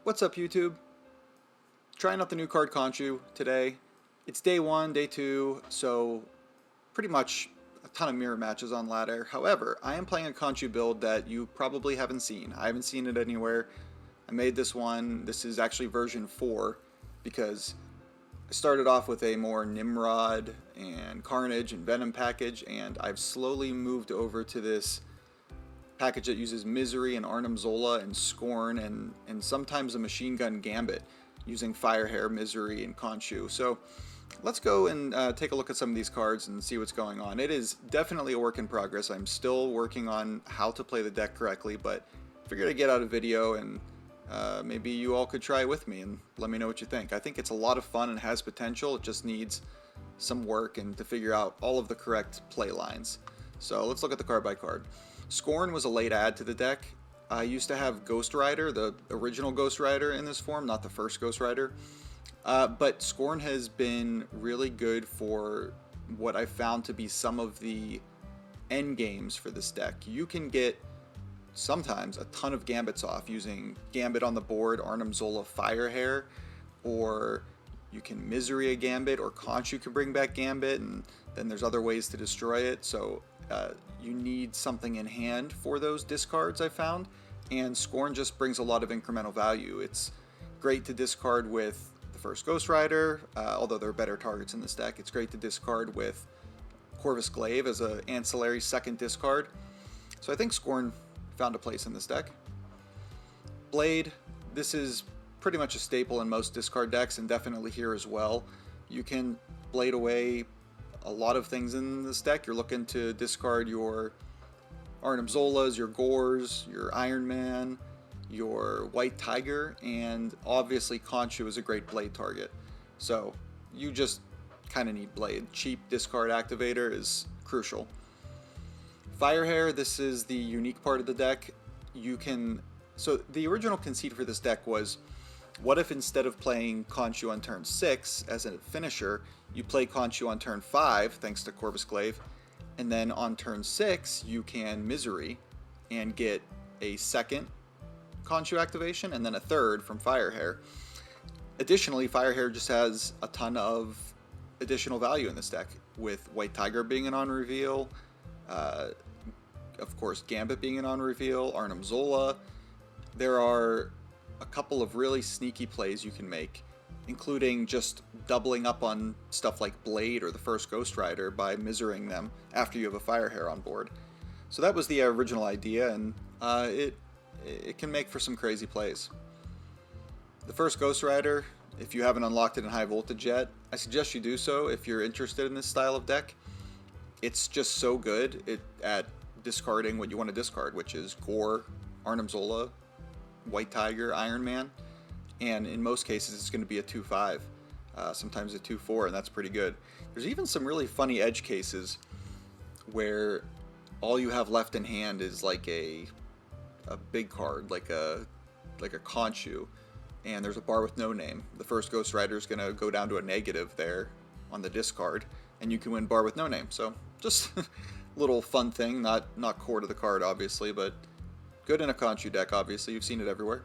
What's up, YouTube? Trying out the new card Khonshu today. It's day 1, day 2, so pretty much a ton of mirror matches on ladder. However, I am playing a Khonshu build that you probably haven't seen. I haven't seen it anywhere. I made this one. This is actually version 4 because I started off with a more Nimrod and Carnage and Venom package, and I've slowly moved over to this package that uses Misery and Arnim Zola and Scorn and sometimes a machine gun Gambit using Firehair, Misery, and Khonshu. So let's go and take a look at some of these cards and see what's going on. It is definitely a work in progress. I'm still working on how to play the deck correctly, but figured I'd get out a video and maybe you all could try it with me and let me know what you think. I think it's a lot of fun and has potential. It just needs some work and to figure out all of the correct play lines. So let's look at the card by card. Scorn was a late add to the deck. I used to have Ghost Rider, the original Ghost Rider in this form, not the first Ghost Rider. But Scorn has been really good for what I found to be some of the end games for this deck. You can get sometimes a ton of Gambits off using Gambit on the board, Arnim Zola Firehair, or you can Misery a Gambit, or Khonshu can bring back Gambit, and then there's other ways to destroy it. So you need something in hand for those discards, I found, and Scorn just brings a lot of incremental value. It's great to discard with the first Ghost Rider, although there are better targets in this deck. It's great to discard with Corvus Glaive as an ancillary second discard. So I think Scorn found a place in this deck. Blade, this is pretty much a staple in most discard decks and definitely here as well. You can blade away a lot of things in this deck. You're looking to discard your Arnim Zolas, your Gores, your Iron Man, your White Tiger, and obviously Khonshu is a great blade target. So you just kind of need blade. Cheap discard activator is crucial. Firehair, this is the unique part of the deck. So the original conceit for this deck was, what if instead of playing Khonshu on turn 6 as a finisher, you play Khonshu on turn 5 thanks to Corvus Glaive, and then on turn 6 you can Misery and get a second Khonshu activation and then a third from Firehair. Additionally, Firehair just has a ton of additional value in this deck, with White Tiger being an on-reveal, of course Gambit being an on-reveal, Arnim Zola. There are a couple of really sneaky plays you can make, including just doubling up on stuff like Blade or the first Ghost Rider by Miserying them after you have a Firehair on board. So that was the original idea, and it can make for some crazy plays. The first Ghost Rider, if you haven't unlocked it in high voltage yet, I suggest you do so if you're interested in this style of deck. It's just so good at discarding what you want to discard, which is Gore, Arnim Zola, White Tiger, Iron Man, and in most cases it's going to be a 2-5, sometimes a 2-4, and that's pretty good. There's even some really funny edge cases where all you have left in hand is like a big card, like a Khonshu, and there's a bar with no name. The first Ghost Rider is going to go down to a negative there on the discard, and you can win bar with no name. So just a little fun thing, not core to the card obviously, but good in a Khonshu deck, obviously. You've seen it everywhere.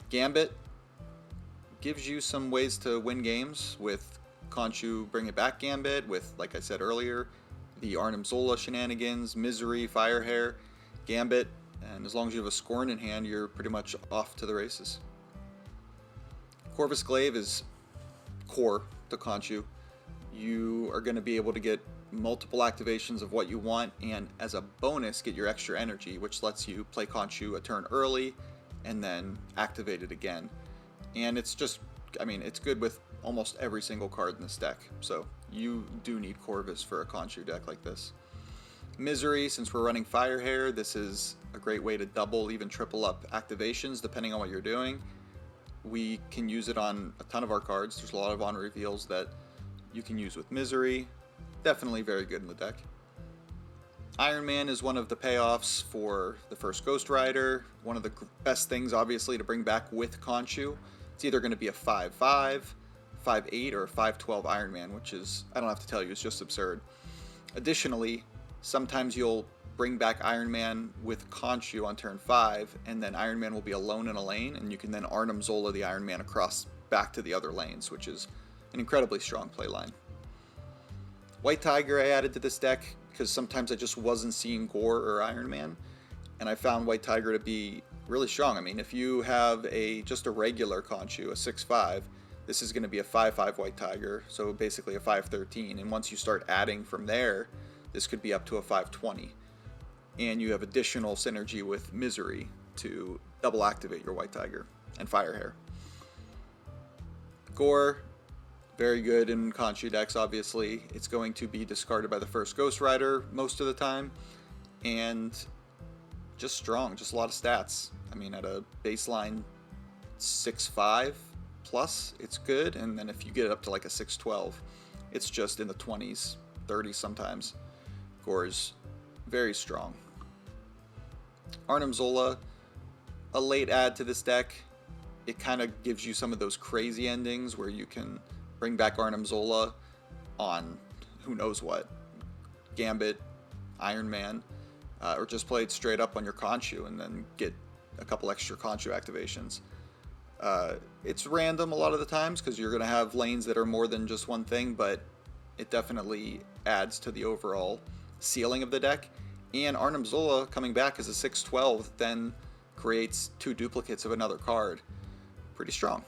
Gambit gives you some ways to win games with Khonshu Bring It Back Gambit, with, like I said earlier, the Arnim Zola shenanigans, Misery, Firehair, Gambit, and as long as you have a Scorn in hand, you're pretty much off to the races. Corvus Glaive is core to Khonshu. You are going to be able to get multiple activations of what you want, and as a bonus get your extra energy, which lets you play Khonshu a turn early and then activate it again. And it's just, I mean, it's good with almost every single card in this deck, so you do need Corvus for a Khonshu deck like this. Misery, since we're running Firehair, this is a great way to double, even triple up activations depending on what you're doing. We can use it on a ton of our cards. There's a lot of on reveals that you can use with Misery. Definitely very good in the deck. Iron Man is one of the payoffs for the first Ghost Rider. One of the best things, obviously, to bring back with Khonshu. It's either going to be a 5-5, 5-8, or a 5-12 Iron Man, which is, I don't have to tell you, it's just absurd. Additionally, sometimes you'll bring back Iron Man with Khonshu on turn 5, and then Iron Man will be alone in a lane, and you can then Arnim Zola the Iron Man across back to the other lanes, which is an incredibly strong play line. White Tiger I added to this deck because sometimes I just wasn't seeing Gore or Iron Man, and I found White Tiger to be really strong. I mean, if you have just a regular Khonshu, a 6/5, this is going to be a 5/5 White Tiger, so basically a 5/13, and once you start adding from there, this could be up to a 5/20. And you have additional synergy with Misery to double activate your White Tiger and Firehair. Gore, very good in Khonshu decks, obviously. It's going to be discarded by the first Ghost Rider most of the time, and just strong, just a lot of stats. I mean, at a baseline 6/5 plus, it's good, and then if you get it up to like a 6/12, it's just in the 20s, 30s sometimes. Gore's very strong. Arnim Zola, a late add to this deck. It kind of gives you some of those crazy endings where you can bring back Arnim Zola on who knows what, Gambit, Iron Man, or just play it straight up on your Khonshu and then get a couple extra Khonshu activations. It's random a lot of the times because you're going to have lanes that are more than just one thing, but it definitely adds to the overall ceiling of the deck. And Arnim Zola coming back as a 6/12 then creates 2 duplicates of another card. Pretty strong.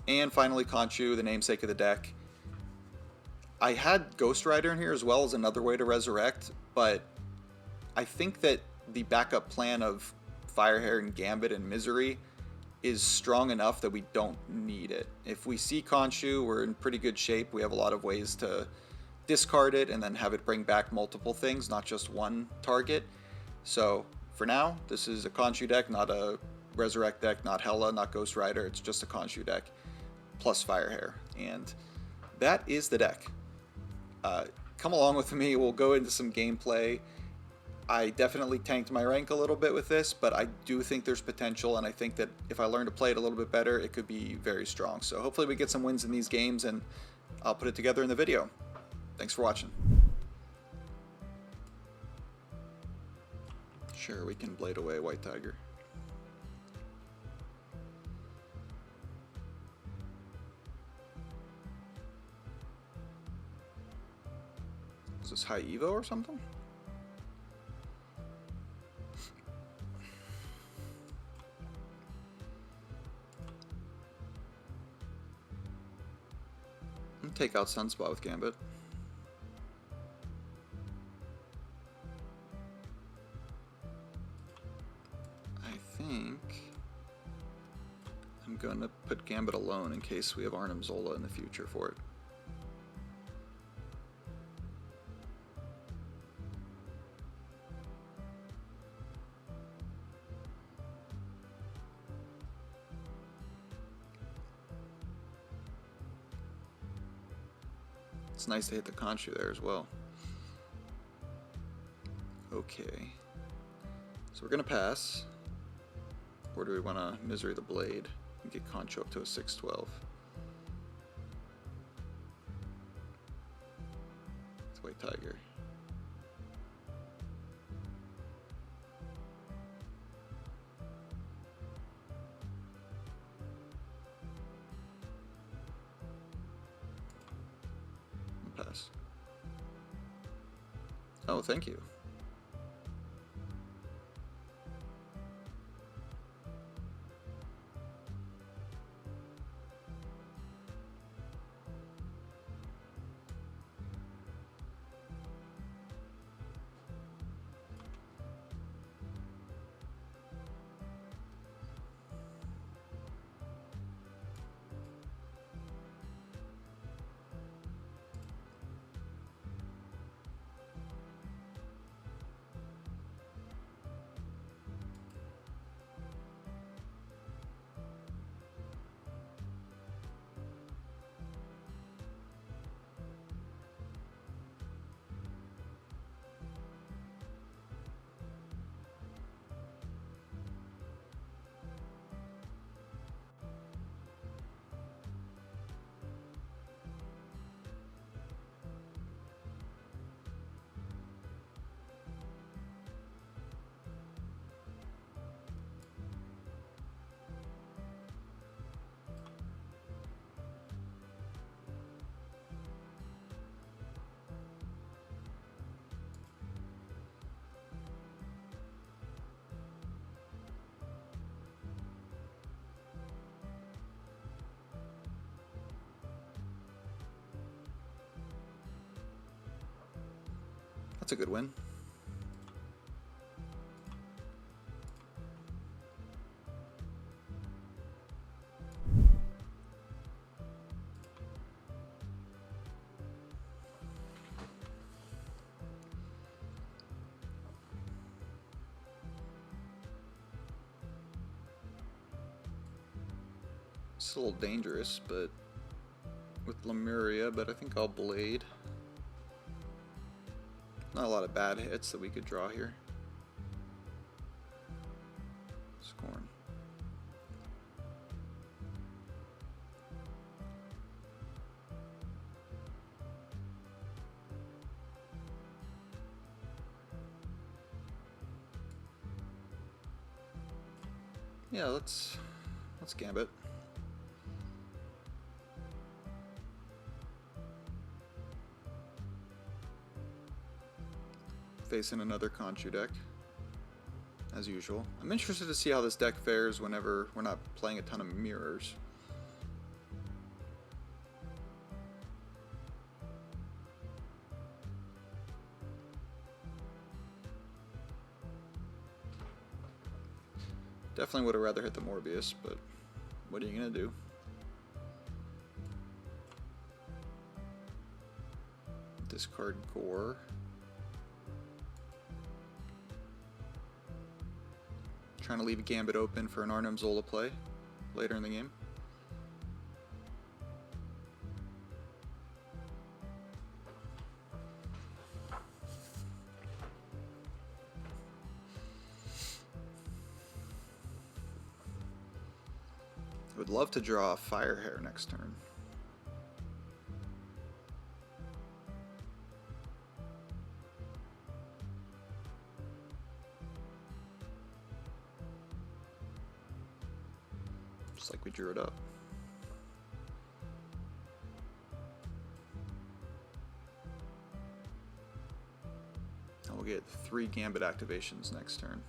And finally, Khonshu, the namesake of the deck. I had Ghost Rider in here as well as another way to resurrect, but I think that the backup plan of Firehair and Gambit and Misery is strong enough that we don't need it. If we see Khonshu, we're in pretty good shape. We have a lot of ways to discard it and then have it bring back multiple things, not just one target. So for now, this is a Khonshu deck, not a Resurrect deck, not Hela, not Ghost Rider. It's just a Khonshu deck plus Firehair, and that is the deck. Come along with me, we'll go into some gameplay. I definitely tanked my rank a little bit with this, but I do think there's potential, and I think that if I learn to play it a little bit better, it could be very strong. So hopefully we get some wins in these games, and I'll put it together in the video. Thanks for watching. Sure, we can blade away White Tiger. Is this high Evo or something? I'm gonna take out Sunspot with Gambit. I think I'm gonna put Gambit alone in case we have Arnim Zola in the future for it. It's nice to hit the Khonshu there as well. Okay. So we're going to pass. Or do we want to Misery the Blade and get Khonshu up to a 6/12? It's White Tiger. Pass. Oh, thank you. That's a good win. It's a little dangerous, but with Lemuria, but I think I'll Blade. Not a lot of bad hits that we could draw here. Scorn. Yeah, let's Gambit. Facing another Khonshu deck, as usual. I'm interested to see how this deck fares whenever we're not playing a ton of mirrors. Definitely would have rather hit the Morbius, but what are you gonna do? Discard Gore. Trying to leave Gambit open for an Arnim Zola play later in the game. I would love to draw a Firehair next turn. Just like we drew it up. And we'll get 3 Gambit activations next turn.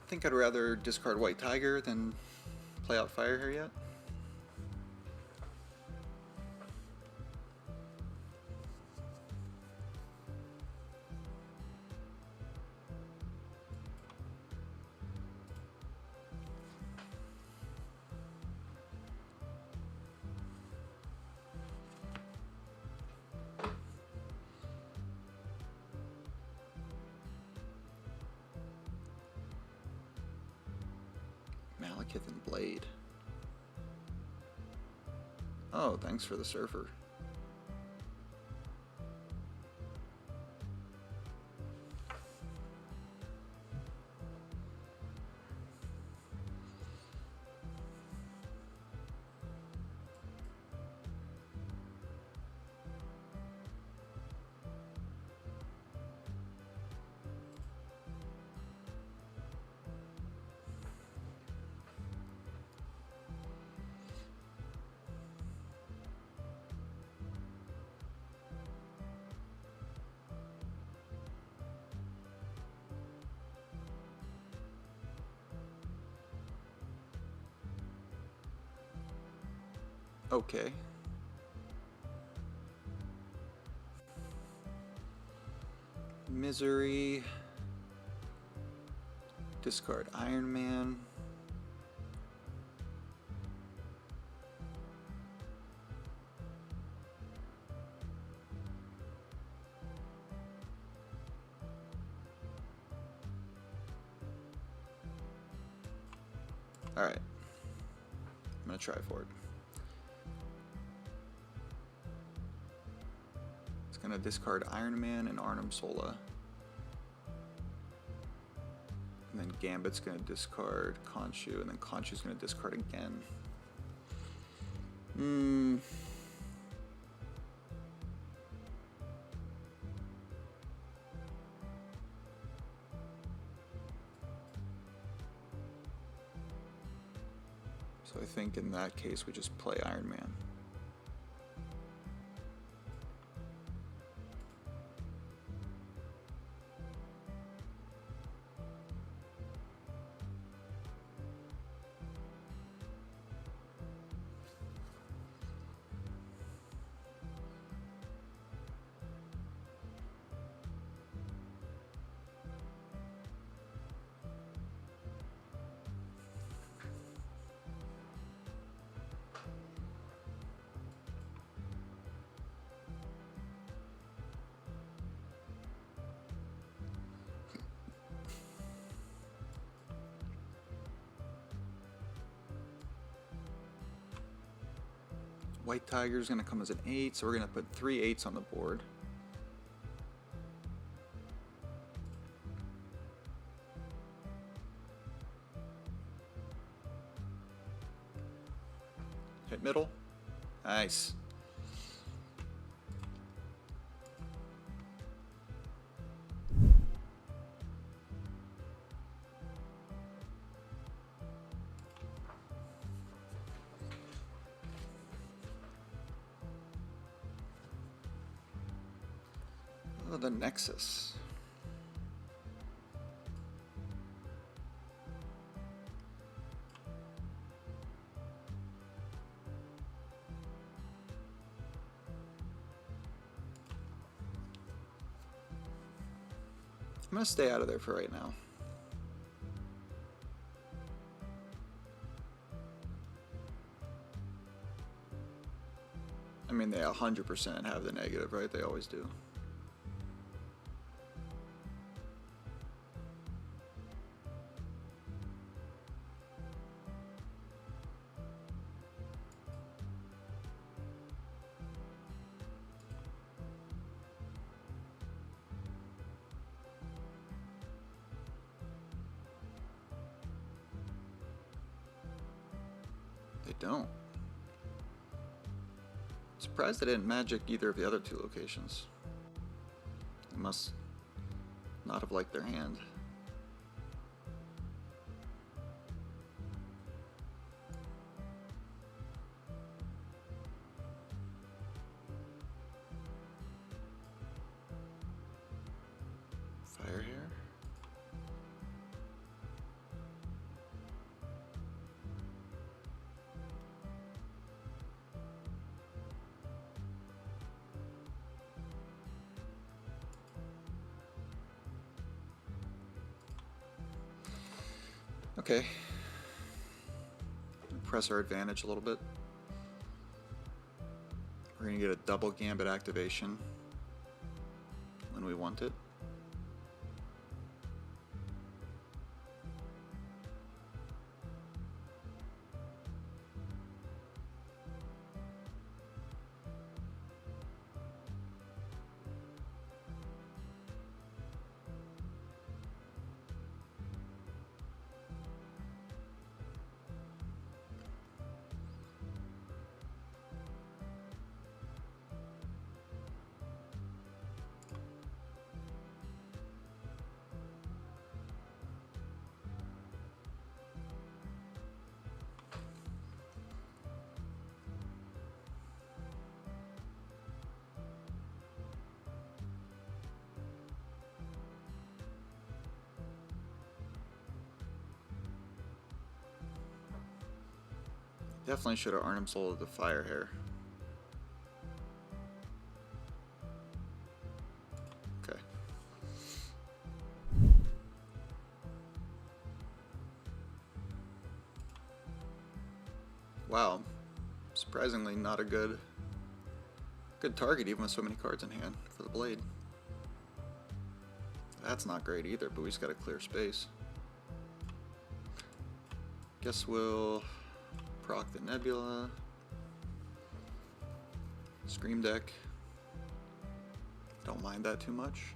I think I'd rather discard White Tiger than play out Firehair yet. Malekith and Blade. Oh, thanks for the Surfer. Okay. Misery. Discard Iron Man. Alright. I'm gonna try for it. It's gonna discard Iron Man and Arnim Zola. And then Gambit's gonna discard Khonshu, and then Khonshu's gonna discard again. So I think in that case we just play Iron Man. White Tiger is going to come as an 8, so we're going to put 3 8s on the board. Hit middle. Nice. Oh, the Nexus. I'm going to stay out of there for right now. I mean, they 100% have the negative, right? They always do. They don't. Surprised they didn't magic either of the other 2 locations. They must not have liked their hand. Firehair. Okay. Press our advantage a little bit. We're going to get a double Gambit activation when we want it. Definitely should have Arnim Zola the Firehair. Okay. Wow. Surprisingly not a good target even with so many cards in hand for the blade. That's not great either, but we just gotta clear space. Guess we'll proc the Nebula. Scream deck. Don't mind that too much.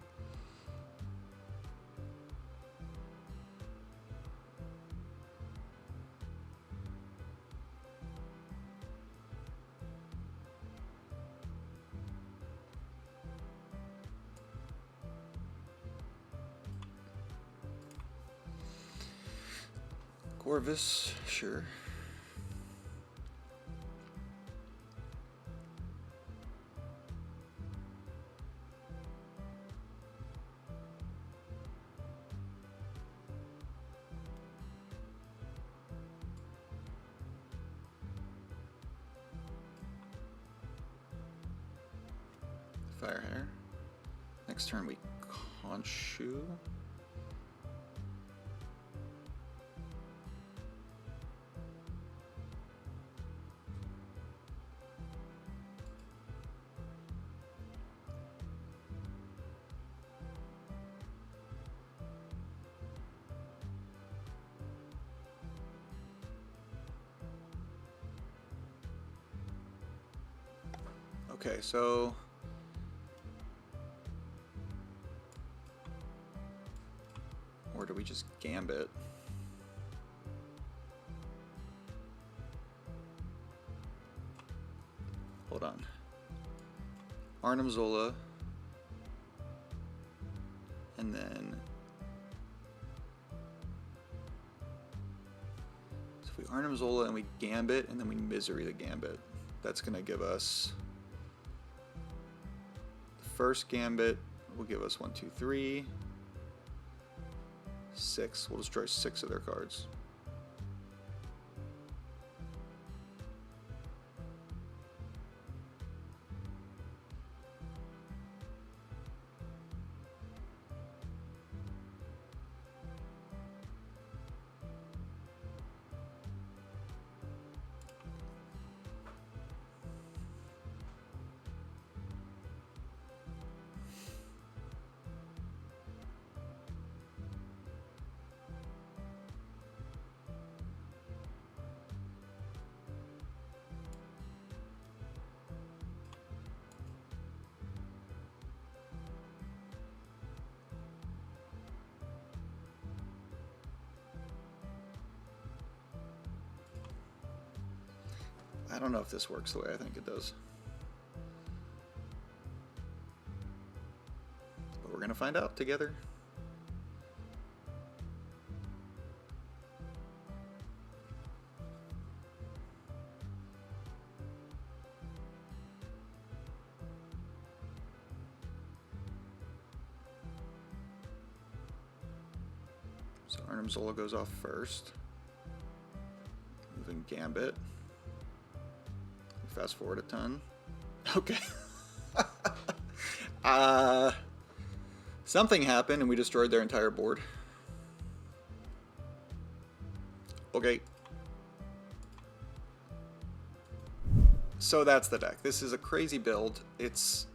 Corvus, sure. Firehair. Next turn we Khonshu. Okay, so or do we just Gambit? Hold on. Arnim Zola, and then so if we Arnim Zola and we Gambit and then we Misery the Gambit, that's gonna give us first Gambit will give us 1, 2, 3, 6. We'll destroy 6 of their cards. I don't know if this works the way I think it does. But we're going to find out together. So Arnim Zola goes off first. Moving Gambit. Fast forward a ton. Okay. Something happened and we destroyed their entire board. Okay. So that's the deck. This is a crazy build. It's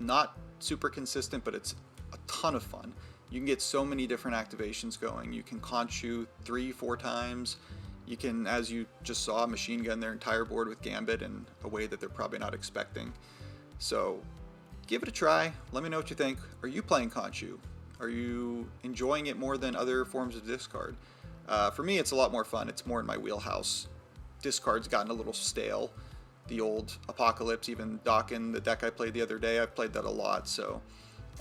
not super consistent, but it's a ton of fun. You can get so many different activations going. You can Khonshu 3-4 times. You can, as you just saw, machine gun their entire board with Gambit in a way that they're probably not expecting. So give it a try. Let me know what you think. Are you playing Khonshu? Are you enjoying it more than other forms of discard? For me, it's a lot more fun. It's more in my wheelhouse. Discard's gotten a little stale. The old Apocalypse, even Dawkin, the deck I played the other day, I've played that a lot. So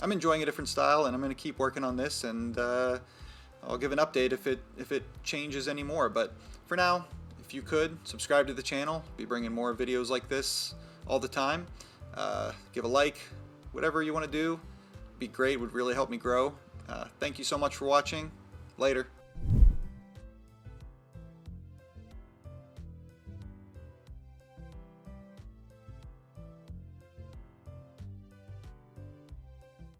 I'm enjoying a different style, and I'm going to keep working on this, and I'll give an update if it changes anymore. But for now, if you could, subscribe to the channel. Be bringing more videos like this all the time. Give a like, whatever you want to do. Be great, would really help me grow. Thank you so much for watching. Later.